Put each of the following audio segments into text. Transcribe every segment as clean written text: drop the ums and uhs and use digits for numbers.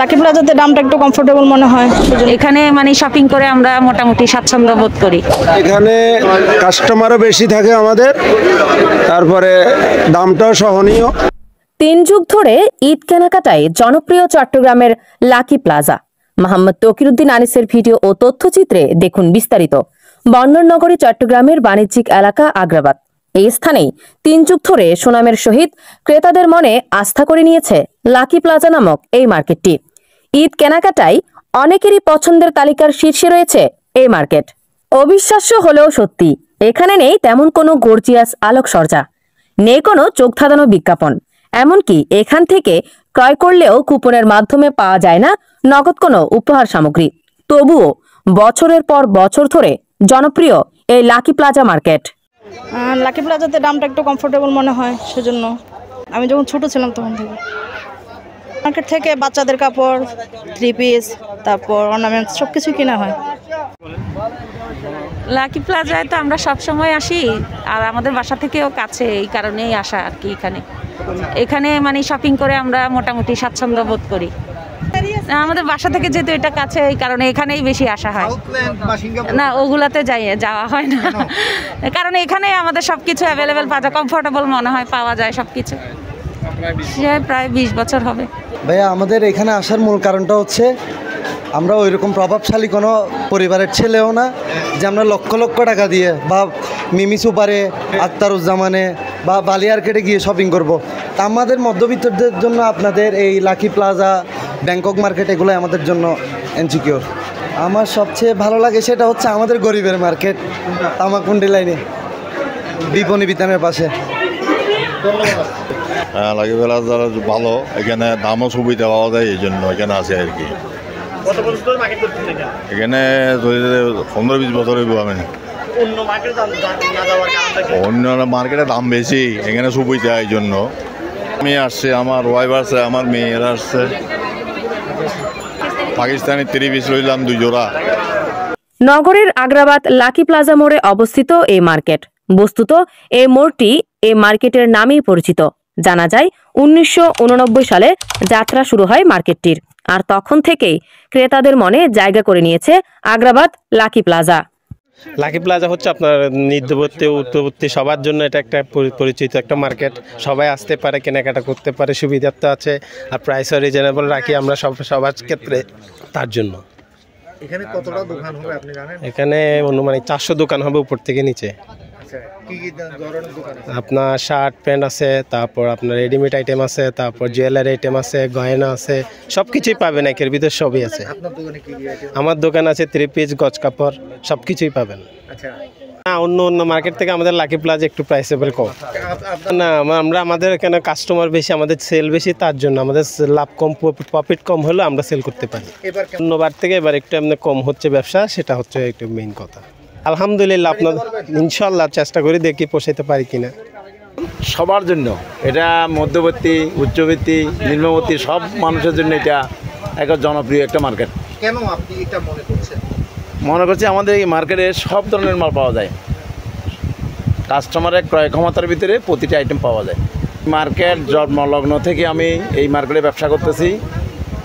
Lucky প্লাজাতে দামটা একটু comfortable মনে হয়, এখানে মানে শপিং করে আমরা মোটামুটি স্বাচ্ছন্দ্য বোধ করি। এখানে কাস্টমারও বেশি থাকে আমাদের, তারপরে দামটাও সহনীয়। 3 যুগ ধরে ঈদ কেনাকাটায় জনপ্রিয় চট্টগ্রামের লাকি প্লাজা। মোহাম্মদ তকিরউদ্দিন আনিসের ভিডিও ও তথ্যচিত্রে দেখুন বিস্তারিত। বন্দরনগরী চট্টগ্রামের বাণিজ্যিক এলাকা আগ্রাবাদ। এই স্থানেই 3 যুগ ধরে সুনামের সহিত ক্রেতাদের মনে আস্থা করে নিয়েছে লাকি প্লাজা নামক এই মার্কেটটি। ঈদ কেনাকাটায় অনেকেরই পছন্দের তালিকার শীর্ষে রয়েছে এই মার্কেট। অবিশ্বাস্য হলেও সত্যি, এখানে নেই তেমন কোনো গর্জিয়াস আলোকসজ্জা, নেই কোনো চোখ ধাঁধানো বিজ্ঞাপন। এমনকি এখান থেকে ক্রয় করলেও কুপনের মাধ্যমে পাওয়া যায় না নগদ কোনো উপহার সামগ্রী। তবুও বছরের পর বছর ধরে জনপ্রিয় এই লাকি প্লাজা মার্কেট। লাকি প্লাজাতে দামটা একটু কমফোর্টেবল মনে হয়, সেজন্য আমি যখন ছোট ছিলাম তখন থেকে মার্কেট থেকে বাচ্চাদের কাপড়, 3 পিস, তারপর অর্নামেন্টস সব কিছু কেনা হয়। লাকি প্লাজায় তো আমরা সব সময় আসি, আর আমাদের বাসা থেকেও কাছে, এই কারণেই আসা আর কি। এখানে মানে শপিং করে আমরা মোটামুটি স্বাচ্ছন্দ্য বোধ করি। আমাদের বাসা থেকে যেহেতু এটা কাছে, এই কারণে এখানেই বেশি আসা হয়। না, ওগুলাতে যাওয়া হয় না, কারণ এখানে আমাদের সবকিছু অ্যাভেলেবেল পাওয়া যায়, কমফোর্টেবল মনে হয়, পাওয়া যায় সবকিছু। সে প্রায় 20 বছর হবে। ভাইয়া, আমাদের এখানে আসার মূল কারণটা হচ্ছে আমরা ওইরকম প্রভাবশালী কোনো পরিবারের ছেলেও না যে আমরা লক্ষ লক্ষ টাকা দিয়ে বা মিমি সুপারে, আক্তারুজ্জামানে বা বালিয়ারকেটে গিয়ে শপিং করব। তা আমাদের মধ্যবিত্তদের জন্য আপনাদের এই লাকি প্লাজা, ব্যাংকক মার্কেট এগুলো আমাদের জন্য ইনসিকিউর। আমার সবচেয়ে ভালো লাগে সেটা হচ্ছে আমাদের গরিবের মার্কেট, তামাকুন্ডি লাইনে, বিপণী বিতানের পাশে। হ্যাঁ, লাকি প্লাজা ভালো, এখানে দামও সুবিধা পাওয়া যায়, এই জন্য এখানে আছে আর কি। এখানে 15-20 বছর হইব। আমি অন্য মার্কেটে দাম বেশি, এখানে সুবিধা, এই জন্য আমি আসছি, আমার ওয়াইফ আসছে, আমার মেয়েরা আসছে। পাকিস্তানি 3 পিস লইলাম 2 জোড়া। নগরের আগ্রাবাদ লাকি প্লাজা মোড়ে অবস্থিত এই মার্কেট। বস্তুত এই মোড়টি এই মার্কেটের নামেই পরিচিত। জানা যায় 1989 সালে যাত্রা শুরু হয় মার্কেটটির, আর তখন থেকেই ক্রেতাদের মনে জায়গা করে নিয়েছে Agrabad lucky plaza. Lucky plaza হচ্ছে আপনার নিত্যবর্তী উত্তরবর্তী সবার জন্য এটা একটা পরিচিত একটা মার্কেট। সবাই আসতে পারে, কেনাকাটা করতে পারে, সুবিধা তো আছে, আর প্রাইসও রিজনেবল রাখি আমরা সবার ক্ষেত্রে। তার জন্য এখানে কতটা দোকান হবে আপনি জানেন? এখানে অনুমানিক 400 দোকান হবে উপর থেকে নিচে। কি কি ধরনের দোকান আছে? আপনার শার্ট প্যান্ট আছে, তারপর আপনার রেডিমেড আইটেম আছে, তারপর জুয়েলারি আইটেম আছে, গয়না আছে, সব কিছুই পাবেন, একের ভিতর সবই আছে। আপনার দোকানে কি কি আইটেম? আমার দোকান আছে 3 পিস, গজ কাপড়, সব কিছুই পাবেন। আচ্ছা, অন্য মার্কেট থেকে আমাদের লাকি প্লাজা একটু প্রাইসেবল কম। না, আমাদের এখানে কাস্টমার বেশি, আমাদের সেল বেশি, তার জন্য আমাদের লাভ কম, প্রফিট কম হলে আমরা সেল করতে পারি। অন্যবার থেকে এবার একটু এমনি কম হচ্ছে ব্যবসা, সেটা হচ্ছে একটু মেইন কথা। আলহামদুলিল্লাহ, আপনার ইনশাল্লাহ চেষ্টা করি, দেখি পোষাইতে পারি কিনা। সবার জন্য এটা, মধ্যবর্তী, উচ্চবর্তী, নিম্নবর্তী সব মানুষের জন্য এটা একটা জনপ্রিয় একটা মার্কেট। কেন আপনি এটা মনে করছেন? মনে করছি আমাদের এই মার্কেটে সব ধরনের মাল পাওয়া যায়, কাস্টমারের ক্রয় ক্ষমতার ভিতরে প্রতিটা আইটেম পাওয়া যায়। মার্কেট জন্মলগ্ন থেকে আমি এই মার্কেটে ব্যবসা করতেছি।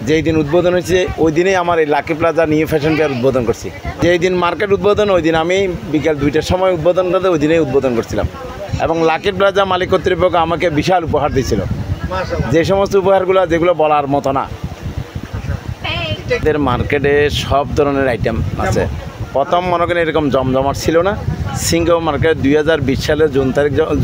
যেই দিন উদ্বোধন হয়েছে ওই দিনেই আমার এই lucky plaza new fashion fair উদ্বোধন করছি। যেই দিন মার্কেট উদ্বোধন ওই দিন আমি বিকেল 2টার সময় উদ্বোধন করতে ওই দিনেই উদ্বোধন করছিলাম, এবং লাকি প্লাজা মালিক কর্তৃপক্ষ আমাকে বিশাল উপহার দিয়েছিল, যে সমস্ত উপহারগুলো যেগুলো বলার মতো না। এদের মার্কেটে সব ধরনের আইটেম আছে। প্রথম মনে করেন এরকম জমজমাট ছিল না। সিঙ্গো মার্কেট 2020 সালের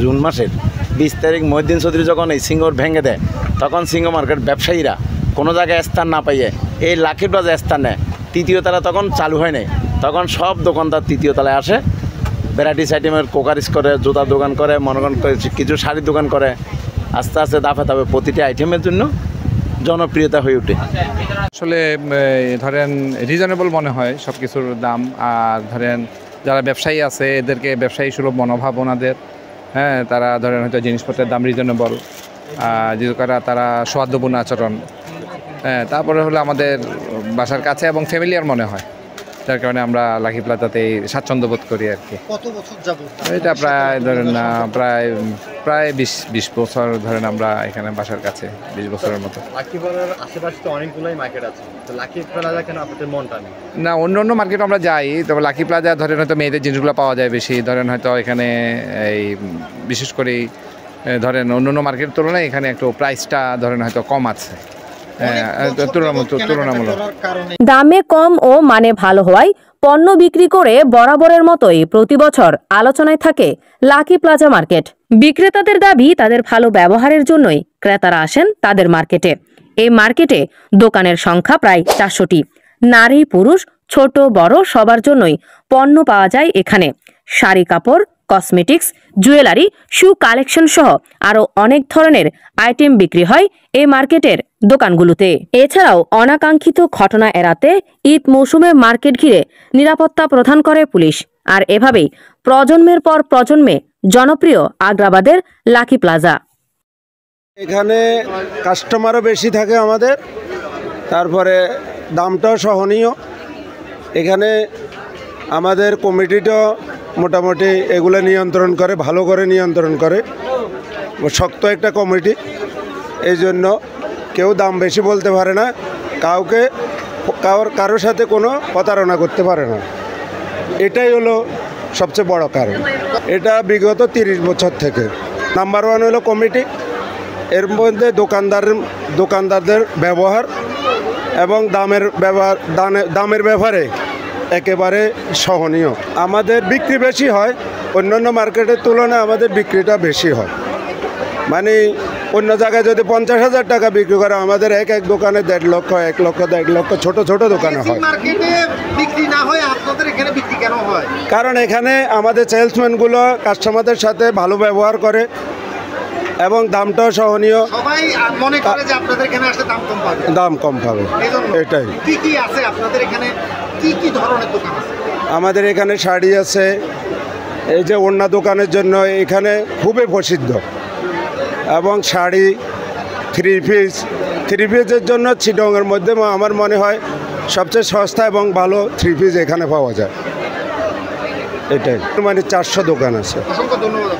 জুন মাসের 20 তারিখ মহিউদ্দিন চৌধুরী যখন এই সিঙ্গোর ভেঙে দেয়, তখন সিঙ্গো মার্কেট ব্যবসায়ীরা কোনো জায়গায় স্থান না পাইয়ে এই লাকি প্লাজা স্থান নেয়। 3য় তলা তখন চালু হয় নাই, তখন সব দোকানদার 3য় তলায় আসে, ভ্যারাইটিস আইটেমের কোকারিস করে, জুতার দোকান করে, মনে করেন কিছু শাড়ির দোকান করে। আস্তে আস্তে দাফে দাফে প্রতিটা আইটেমের জন্য জনপ্রিয়তা হয়ে ওঠে। আসলে ধরেন রিজনেবল মনে হয় সব কিছুর দাম, আর ধরেন যারা ব্যবসায়ী আছে এদেরকে ব্যবসায়ী সুলভ মনোভাব ওনাদের। হ্যাঁ, তারা ধরেন হয়তো জিনিসপত্রের দাম রিজনেবল, যেহেতু তারা সৌহার্দ্যপূর্ণ আচরণ। হ্যাঁ, তারপরে হলো আমাদের বাসার কাছে এবং ফ্যামিলিয়ার মনে হয়। যার কারণে আমরা লাকি প্লাজাতে স্বাচ্ছন্দ্য বোধ করি আর কি। কত বছর যাবত? এটা প্রায় ধরেন না প্রায় 20 বছর ধরেন আমরা এখানে বাসার কাছে, 20 বছরের মতো। লাকি প্লাজার আশেপাশে তো অনেকগুলোই মার্কেট আছে, তো লাকি প্লাজা কেন আপনাদের মনটা নেই? না, অন্য মার্কেট আমরা যাই, তবে লাকি প্লাজা ধরেন হয়তো মেয়েদের জিনিসগুলো পাওয়া যায় বেশি, ধরেন হয়তো এখানে এই বিশেষ করে ধরেন অন্য মার্কেটের তুলনায় এখানে একটু প্রাইসটা ধরেন হয়তো কম আছে তুলনামূলক। দামে কম ও মানে ভালো হওয়ায় পণ্য বিক্রি করে বরাবরের মতোই প্রতি বছর আলোচনায় থাকে লাকি প্লাজা মার্কেট। বিক্রেতাদের দাবি, তাদের ভালো ব্যবহারের জন্যই ক্রেতারা আসেন তাদের মার্কেটে। এই মার্কেটে দোকানের সংখ্যা প্রায় 400টি। নারী পুরুষ ছোট বড় সবার জন্যই পণ্য পাওয়া যায় এখানে। শাড়ি কাপড়, কসমেটিক্স, জুয়েলারি, শু কালেকশন সহ আরও অনেক ধরনের আইটেম বিক্রি হয় এই মার্কেটের দোকানগুলোতে। এছাড়াও অনাকাঙ্ক্ষিত ঘটনা এড়াতে ঈদ মৌসুমে মার্কেট ঘিরে নিরাপত্তা প্রদান করে পুলিশ। আর এভাবেই প্রজন্মের পর প্রজন্মে জনপ্রিয় আগ্রাবাদের লাকি প্লাজা। এখানে কাস্টমারও বেশি থাকে আমাদের, তারপরে দামটাও সহনীয়। এখানে আমাদের কমিটিটা মোটামুটি এগুলো নিয়ন্ত্রণ করে, ভালো করে নিয়ন্ত্রণ করে, শক্ত একটা কমিটি। এই জন্য কেউ দাম বেশি বলতে পারে না, কারোর সাথে কোনো প্রতারণা করতে পারে না। এটাই হলো সবচেয়ে বড় কারণ। এটা বিগত 30 বছর থেকে নাম্বার 1 হলো কমিটি, এর মধ্যে দোকানদারদের ব্যবহার এবং দামের ব্যাপারে একেবারে সহনীয়। আমাদের বিক্রি বেশি হয়, অন্যান্য মার্কেটের তুলনায় আমাদের বিক্রিটা বেশি হয়। মানে অন্য জায়গায় যদি 50,000 টাকা বিক্রি করে, আমাদের এক দোকানে 1.5 লক্ষ 1 লক্ষ 1.5 লক্ষ ছোট দোকানে হয়। বিক্রি না হয় আপনাদের এখানে বিক্রি কেন হয়? কারণ এখানে আমাদের সেলসম্যানগুলো কাস্টমারদের সাথে ভালো ব্যবহার করে এবং দামটাও সহনীয়। সবাই মনে করে যে আপনাদের এখানে আসলে দাম কম পাবে। এটাই। কি আছে আপনাদের এখানে, কি ধরনের দোকান আছে? আমাদের এখানে শাড়ি আছে, এই যে ওড়না দোকানের জন্য এখানে খুবই প্রসিদ্ধ, এবং শাড়ি, থ্রি পিসের জন্য চিটংয়ের মধ্যে আমার মনে হয় সবচেয়ে সস্তা এবং ভালো থ্রি পিস এখানে পাওয়া যায়। এটাই। মানে 400 দোকান আছে। অসংখ্য ধন্যবাদ।